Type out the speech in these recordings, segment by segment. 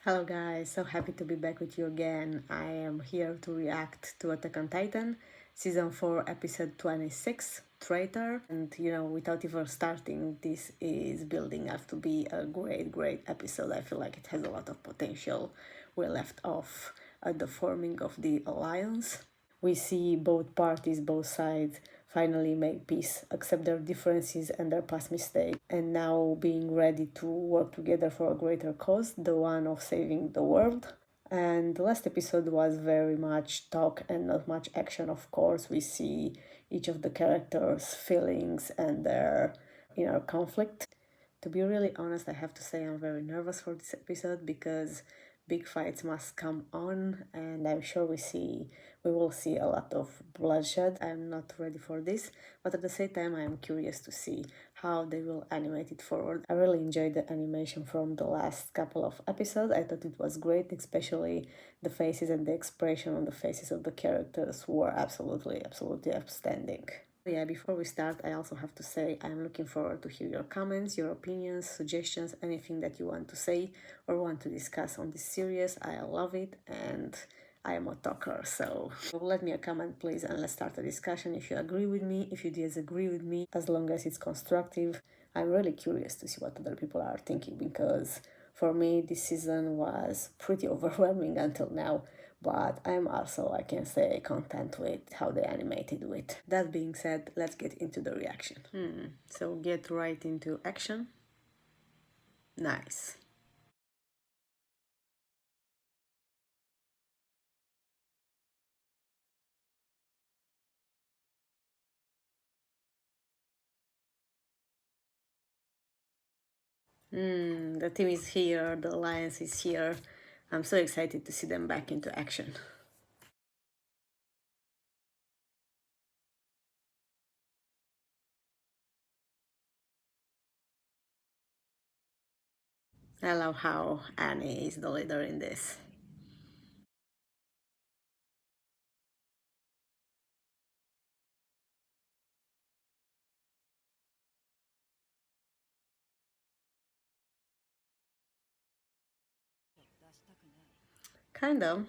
Hello guys, so happy to be back with you again. I am here to react to Attack on Titan, Season 4, Episode 26, Traitor. And without even starting, this is building up to be a great episode. I feel like it has a lot of potential. We left off at the forming of the alliance. We see both parties, both sides, finally make peace, accept their differences and their past mistakes, and now being ready to work together for a greater cause, the one of saving the world. And the last episode was very much talk and not much action, of course. We see each of the characters' feelings and their inner conflict. To be really honest, I have to say I'm very nervous for this episode because big fights must come on, and I'm sure we will see a lot of bloodshed. I'm not ready for this, but at the same time I am curious to see how they will animate it forward. I really enjoyed the animation from the last couple of episodes. I thought it was great, especially the faces and the expression on the faces of the characters were absolutely outstanding. Yeah, before we start, I also have to say I'm looking forward to hear your comments, your opinions, suggestions, anything that you want to say or want to discuss on this series. I love it and I am a talker, so let me a comment please and let's start a discussion if you agree with me, if you disagree with me, as long as it's constructive. I'm really curious to see what other people are thinking because for me this season was pretty overwhelming until now, but I'm also, I can say, content with how they animated with. That being said, let's get into the reaction. So get right into action. Nice. The team is here, the alliance is here. I'm so excited to see them back into action. I love how Annie is the leader in this. Kind of.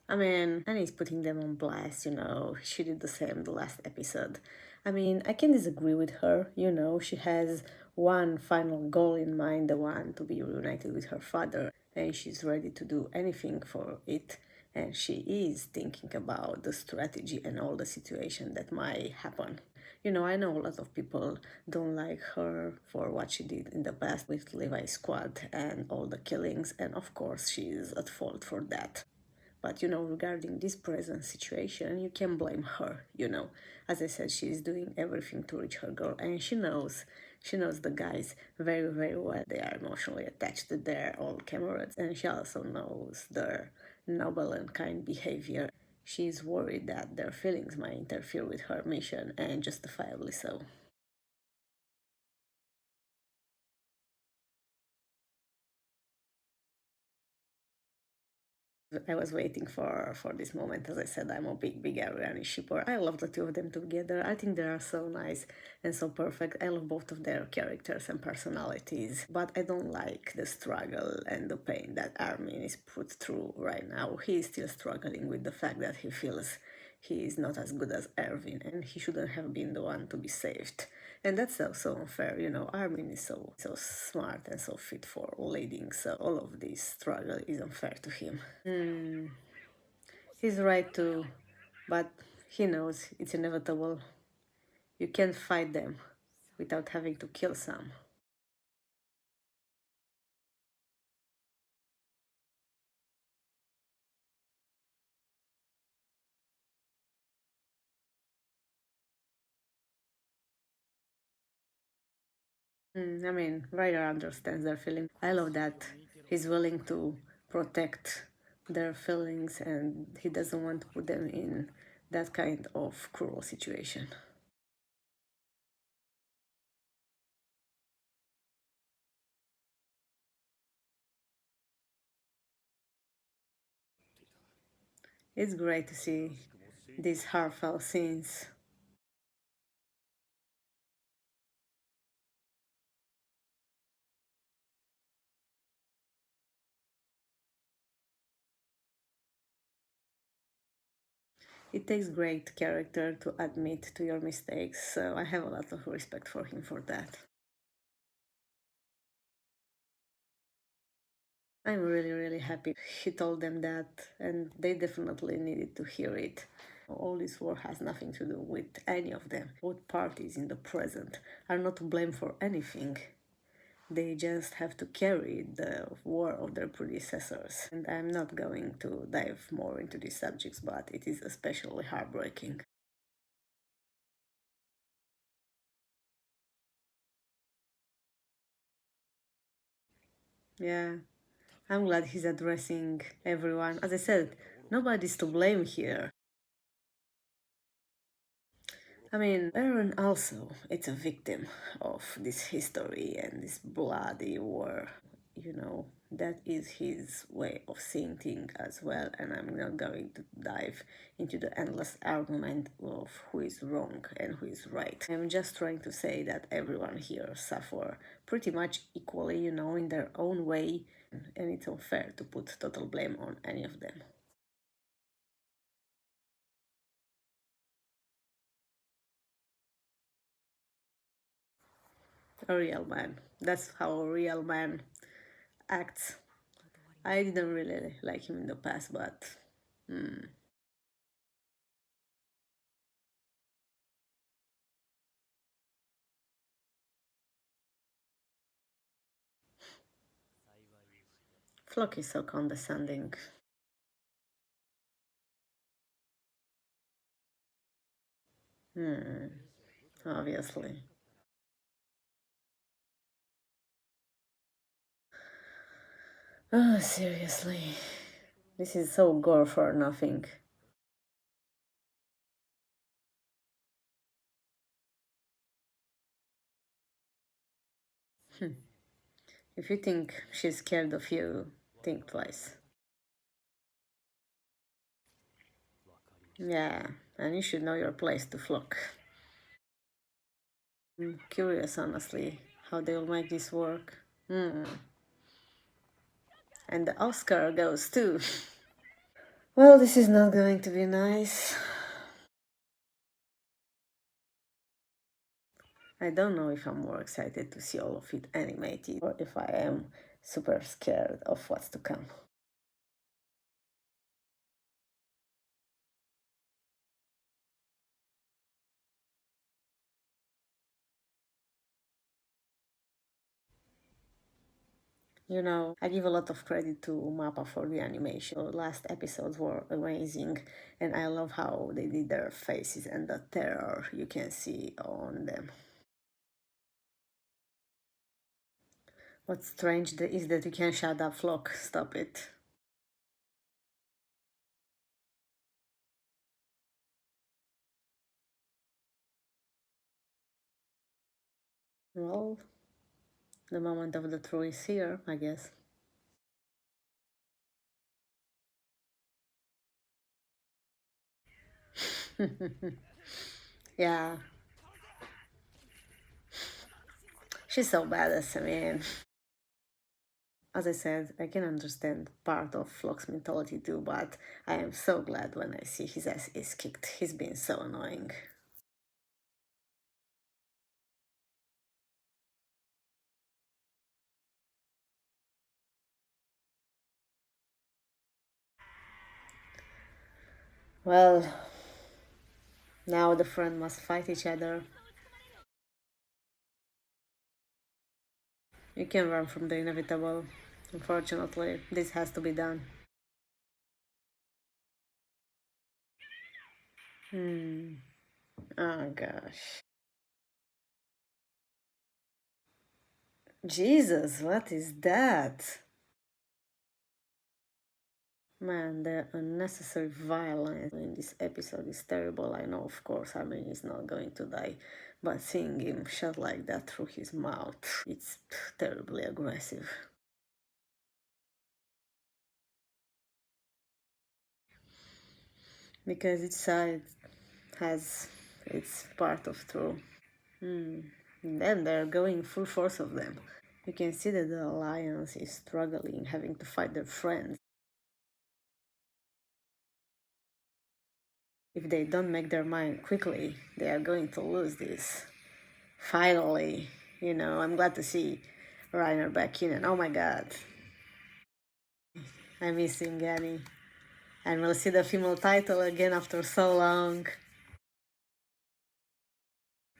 I mean, Annie's putting them on blast, She did the same the last episode. I mean, I can disagree with her, She has one final goal in mind, the one to be reunited with her father, and she's ready to do anything for it. And she is thinking about the strategy and all the situation that might happen. I know a lot of people don't like her for what she did in the past with Levi's squad and all the killings, and of course she is at fault for that. But regarding this present situation, you can blame her. As I said, she is doing everything to reach her goal, and she knows the guys very well. They are emotionally attached to their old comrades, and she also knows their noble and kind behavior. She's worried that their feelings might interfere with her mission, and justifiably so. I was waiting for this moment. As I said, I'm a big Ariani shipper. I love the two of them together. I think they are so nice and so perfect. I love both of their characters and personalities, but I don't like the struggle and the pain that Armin is put through right now. He is still struggling with the fact that he feels he is not as good as Erwin and he shouldn't have been the one to be saved. And that's so unfair, Armin is so smart and so fit for leading, so all of this struggle is unfair to him. He's right too, but he knows it's inevitable. You can't fight them without having to kill some. I mean, Ryder understands their feelings. I love that he's willing to protect their feelings and he doesn't want to put them in that kind of cruel situation. It's great to see these heartfelt scenes. It takes great character to admit to your mistakes, so I have a lot of respect for him for that. I'm really, really happy he told them that, and they definitely needed to hear it. All this war has nothing to do with any of them. Both parties in the present are not to blame for anything. They just have to carry the war of their predecessors. And I'm not going to dive more into these subjects, but it is especially heartbreaking. Yeah, I'm glad he's addressing everyone. As I said, nobody's to blame here. I mean, Aaron also it's a victim of this history and this bloody war. You know, that is his way of seeing things as well, and I'm not going to dive into the endless argument of who is wrong and who is right. I'm just trying to say that everyone here suffer pretty much equally, in their own way, and it's unfair to put total blame on any of them. A real man. That's how a real man acts. I didn't really like him in the past, but Flock is so condescending. Hmm, obviously. Oh, seriously. This is so gore for nothing. If you think she's scared of you, think twice. Yeah, and you should know your place to flock. I'm curious, honestly, how they'll make this work. Hmm. And the Oscar goes too. Well, this is not going to be nice. I don't know if I'm more excited to see all of it animated or if I am super scared of what's to come. I give a lot of credit to Mappa for the animation. The last episodes were amazing, and I love how they did their faces and the terror you can see on them. What's strange is that you can shut up, Flock. Stop it. Well, the moment of the truth is here, I guess. Yeah, she's so badass, I mean. As I said, I can understand part of Flock's mentality too, but I am so glad when I see his ass is kicked. He's been so annoying. Well, now the friends must fight each other. You can run from the inevitable. Unfortunately, this has to be done. Hmm. Oh gosh. Jesus, what is that? Man, the unnecessary violence in this episode is terrible. I know, of course, Armin is not going to die, but seeing him shot like that through his mouth, it's terribly aggressive. Because each side has its part of true. Hmm. And then they're going full force of them. You can see that the alliance is struggling, having to fight their friends. if they don't make their mind quickly, they are going to lose this. Finally, I'm glad to see Reiner back in, and oh my god, I'm missing Annie. And we'll see the female title again after so long.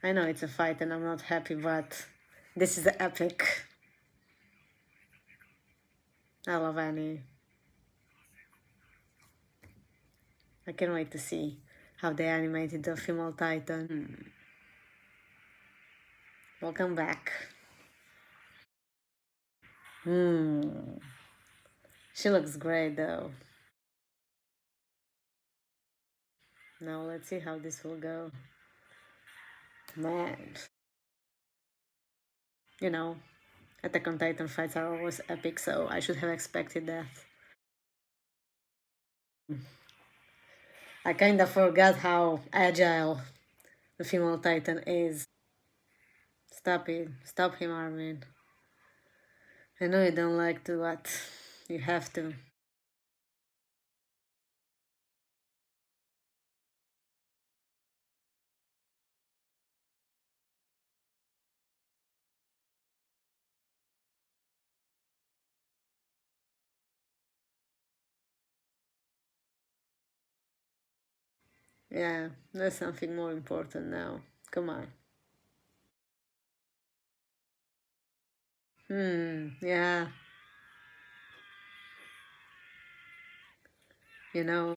I know it's a fight and I'm not happy, but this is epic. I love Annie. I can't wait to see how they animated the female titan. Welcome back. She looks great though. Now let's see how this will go. Man. Attack on Titan fights are always epic, so I should have expected that. I kinda forgot how agile the female titan is. Stop it. Stop him, Armin. I know you don't like to, but you have to. Yeah, there's something more important now. Come on. Yeah. You know,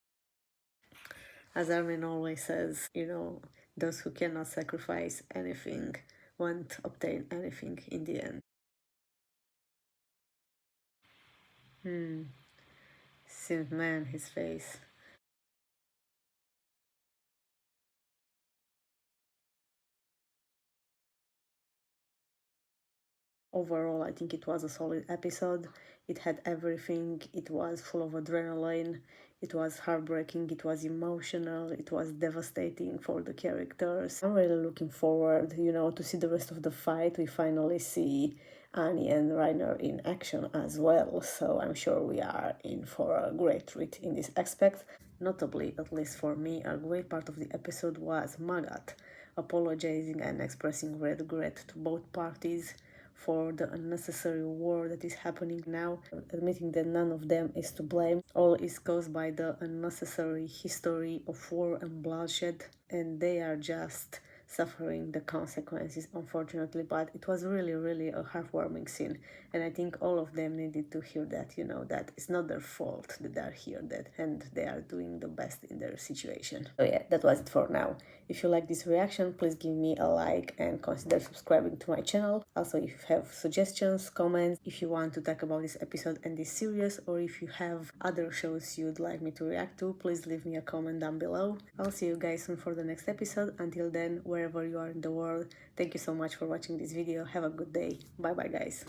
as Armin always says, those who cannot sacrifice anything won't obtain anything in the end. Seems man, his face. Overall, I think it was a solid episode. It had everything. It was full of adrenaline. It was heartbreaking. It was emotional. It was devastating for the characters. I'm really looking forward, to see the rest of the fight. We finally see Annie and Reiner in action as well. So I'm sure we are in for a great treat in this aspect. Notably, at least for me, a great part of the episode was Magat apologizing and expressing regret to both parties for the unnecessary war that is happening now, admitting that none of them is to blame. All is caused by the unnecessary history of war and bloodshed, and they are just suffering the consequences, unfortunately. But it was really, really a heartwarming scene, and I think all of them needed to hear that, that it's not their fault that they're here, and they are doing the best in their situation. So yeah, that was it for now. If you like this reaction, please give me a like and consider subscribing to my channel. Also, if you have suggestions, comments, if you want to talk about this episode and this series, or if you have other shows you'd like me to react to, please leave me a comment down below. I'll see you guys soon for the next episode. Until then, wherever you are in the world, thank you so much for watching this video. Have a good day. Bye bye, guys.